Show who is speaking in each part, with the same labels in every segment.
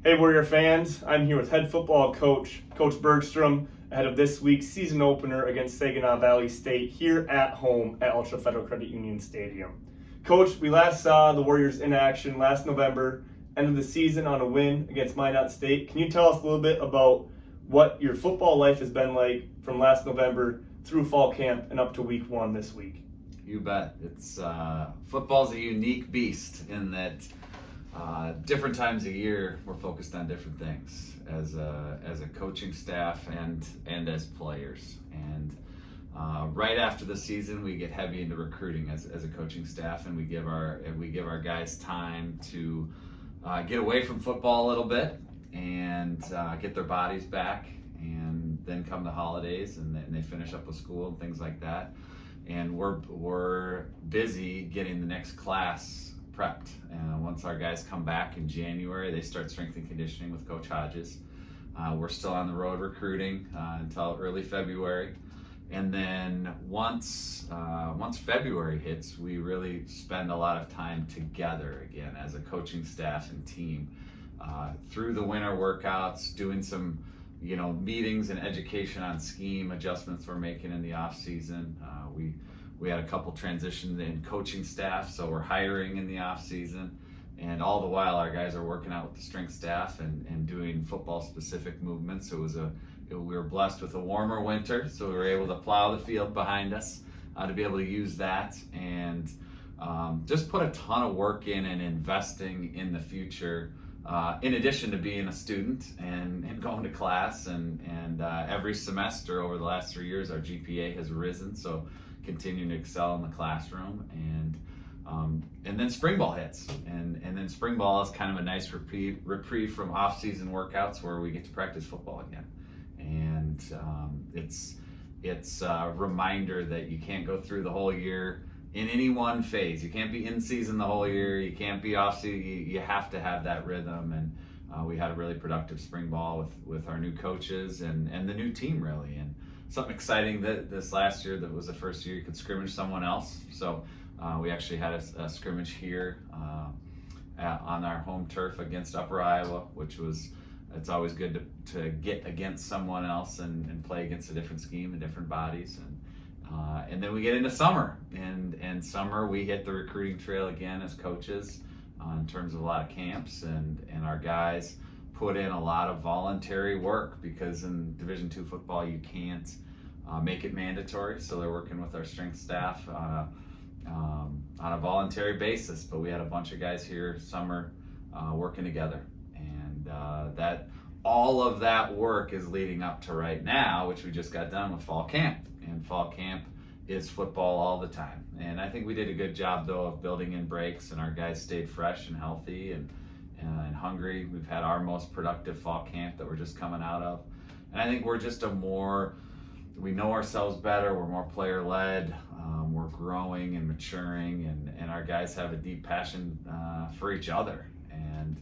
Speaker 1: Hey Warrior fans, I'm here with head football coach, Coach Bergstrom, ahead of this week's season opener against Saginaw Valley State here at home at Ultra Federal Credit Union Stadium. Coach, we last saw the Warriors in action last November, ended the season on a win against Minot State. Can you tell us a little bit about what your football life has been like from last November through fall camp and up to week one this week?
Speaker 2: You bet. Football's a unique beast in that different times a year we're focused on different things as a coaching staff and as players. And right after the season, we get heavy into recruiting as a coaching staff, and we give our guys time to get away from football a little bit and get their bodies back. And then come the holidays, and they finish up with school and things like that. And we're busy getting the next class prepped. And once our guys come back in January, they start strength and conditioning with Coach Hodges. We're still on the road recruiting until early February. And then once February hits, we really spend a lot of time together again as a coaching staff and team through the winter workouts, doing some meetings and education on scheme adjustments we're making in the off season. We had a couple transitions in coaching staff, so we're hiring in the off season, and all the while our guys are working out with the strength staff and doing football specific movements. We were blessed with a warmer winter, so we were able to plow the field behind us to be able to use that and just put a ton of work in and investing in the future. In addition to being a student and going to class and every semester over the last 3 years, our GPA has risen, so continuing to excel in the classroom. And then spring ball hits, and then spring ball is kind of a nice reprieve from off-season workouts where we get to practice football again. And it's a reminder that you can't go through the whole year in any one phase. You can't be in season the whole year. You can't be off season. You have to have that rhythm. And we had a really productive spring ball with our new coaches and the new team, really. And something exciting that this last year, that was the first year you could scrimmage someone else. So we actually had a scrimmage here on our home turf against Upper Iowa, it's always good to get against someone else and play against a different scheme and different bodies. And then we get into summer, and summer we hit the recruiting trail again as coaches in terms of a lot of camps, and our guys put in a lot of voluntary work, because in Division II football you can't make it mandatory, so they're working with our strength staff on a voluntary basis. But we had a bunch of guys here summer working together, and that all of that work is leading up to right now, which we just got done with fall camp. And fall camp is football all the time. And I think we did a good job, though, of building in breaks, and our guys stayed fresh and healthy and hungry. We've had our most productive fall camp that we're just coming out of. And I think we're just we know ourselves better. We're more player-led. We're growing and maturing, and our guys have a deep passion for each other. And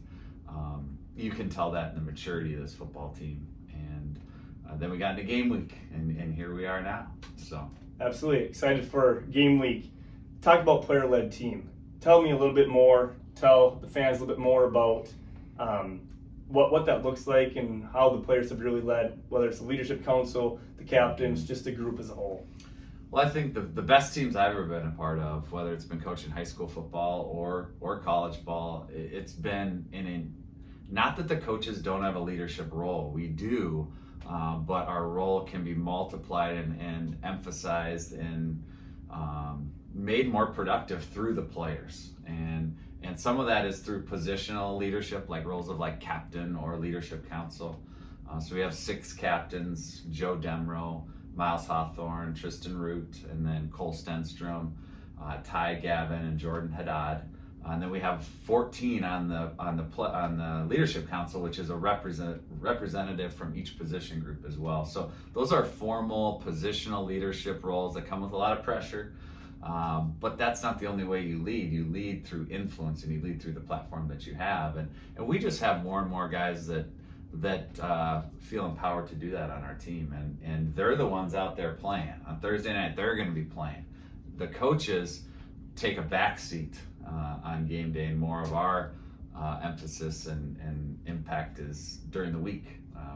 Speaker 2: you can tell that in the maturity of this football team. And then we got into game week, and here we are now. So
Speaker 1: Absolutely excited for game week. Talk about player-led team. Tell me a little bit more. Tell the fans a little bit more about what that looks like and how the players have really led, whether it's the leadership council, the captains, just the group as a whole.
Speaker 2: Well, I think the best teams I've ever been a part of, whether it's been coaching high school football or college ball, it's been not that the coaches don't have a leadership role. We do. But our role can be multiplied and emphasized and made more productive through the players. And some of that is through positional leadership, like roles of like captain or leadership council. So we have 6 captains: Joe Demro, Miles Hawthorne, Tristan Root, and then Cole Stenstrom, Ty Gavin, and Jordan Haddad. And then we have 14 on the leadership council, which is a representative from each position group as well. So those are formal positional leadership roles that come with a lot of pressure. But that's not the only way you lead. You lead through influence, and you lead through the platform that you have. And we just have more and more guys that feel empowered to do that on our team. And they're the ones out there playing. On Thursday night, they're going to be playing. The coaches take a back seat on game day, and more of our emphasis and impact is during the week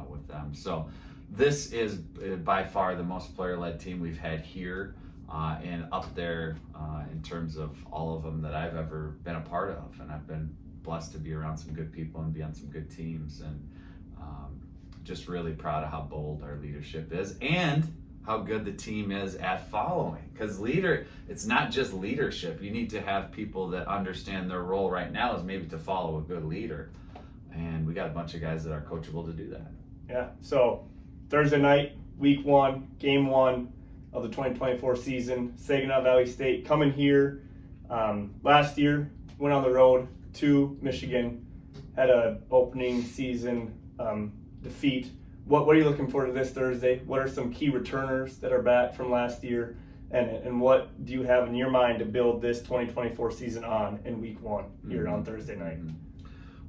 Speaker 2: with them. So this is by far the most player-led team we've had here, and up there in terms of all of them that I've ever been a part of. And I've been blessed to be around some good people and be on some good teams, and just really proud of how bold our leadership is and how good the team is at following. Because it's not just leadership. You need to have people that understand their role right now is maybe to follow a good leader. And we got a bunch of guys that are coachable to do that.
Speaker 1: Yeah, so Thursday night, week 1, game 1 of the 2024 season, Saginaw Valley State coming here. Last year, went on the road to Michigan, had a opening season defeat. What are you looking forward to this Thursday? What are some key returners that are back from last year? And what do you have in your mind to build this 2024 season on in week 1 here on Thursday night?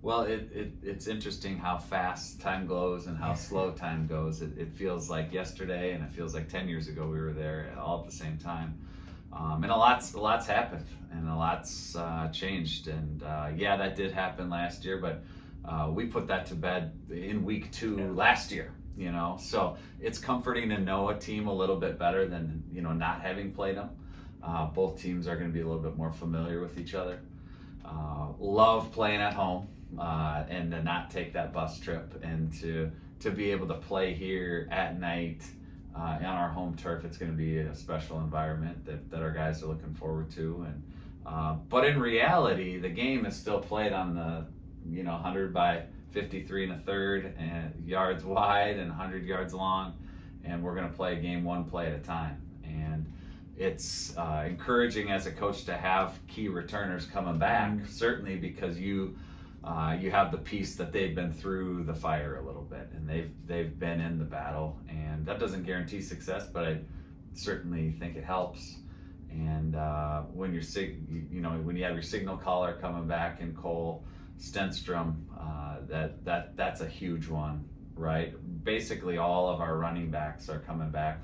Speaker 2: Well, it's interesting how fast time goes and how slow time goes. It feels like yesterday, and it feels like 10 years ago we were there all at the same time. And a lot's happened, and a lot's changed. And yeah, that did happen last year, but we put that to bed in week 2 last year. So it's comforting to know a team a little bit better than not having played them. Both teams are going to be a little bit more familiar with each other. Love playing at home, and to not take that bus trip, and to be able to play here at night on our home turf. It's going to be a special environment that our guys are looking forward to. And but in reality, the game is still played on the 100 by 53 1/3 and yards wide and 100 yards long, and we're going to play game 1 play at a time. And it's encouraging as a coach to have key returners coming back, certainly because you have the piece that they've been through the fire a little bit, and they've been in the battle, and that doesn't guarantee success, but I certainly think it helps. And when when you have your signal caller coming back in Cole Stenstrom, that's a huge one, right? Basically all of our running backs are coming back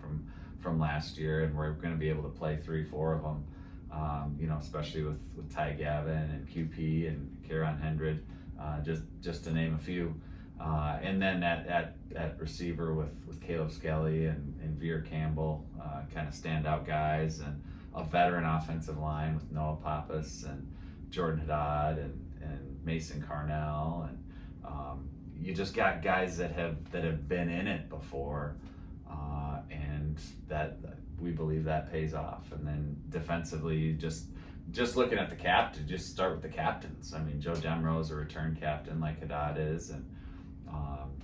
Speaker 2: from last year, and we're going to be able to play 3-4 of them, especially with Ty Gavin and QP and Kieran Hendred, just to name a few. And then at receiver with Caleb Skelly and Veer Campbell, kind of standout guys, and a veteran offensive line with Noah Pappas and Jordan Haddad and Mason Carnell, and you just got guys that have been in it before, and that we believe that pays off. And then defensively, just looking at the captain, just start with the captains. I mean, Joe Demro is a return captain like Haddad is, and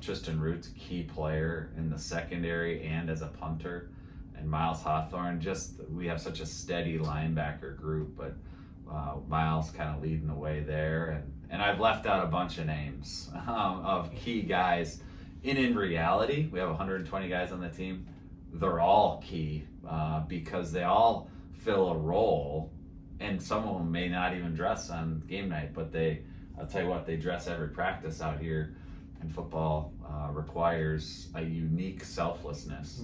Speaker 2: Tristan Root's a key player in the secondary and as a punter, and Miles Hawthorne. We have such a steady linebacker group, but Miles kind of leading the way there, and I've left out a bunch of names of key guys. In reality, we have 120 guys on the team. They're all key because they all fill a role, and some of them may not even dress on game night, but I'll tell you what, they dress every practice out here. And football requires a unique selflessness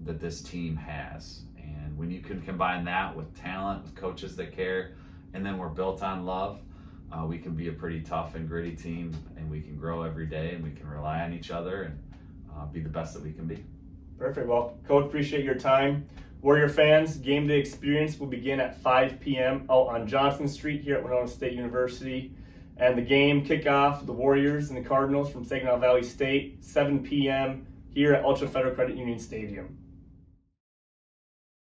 Speaker 2: that this team has. And when you can combine that with talent, with coaches that care, and then we're built on love, we can be a pretty tough and gritty team, and we can grow every day, and we can rely on each other and be the best that we can be.
Speaker 1: Perfect. Well, Coach, appreciate your time. Warrior fans, game day experience will begin at 5 p.m. out on Johnson Street here at Winona State University. And the game kickoff, the Warriors and the Cardinals from Saginaw Valley State, 7 p.m. here at Ultra Federal Credit Union Stadium.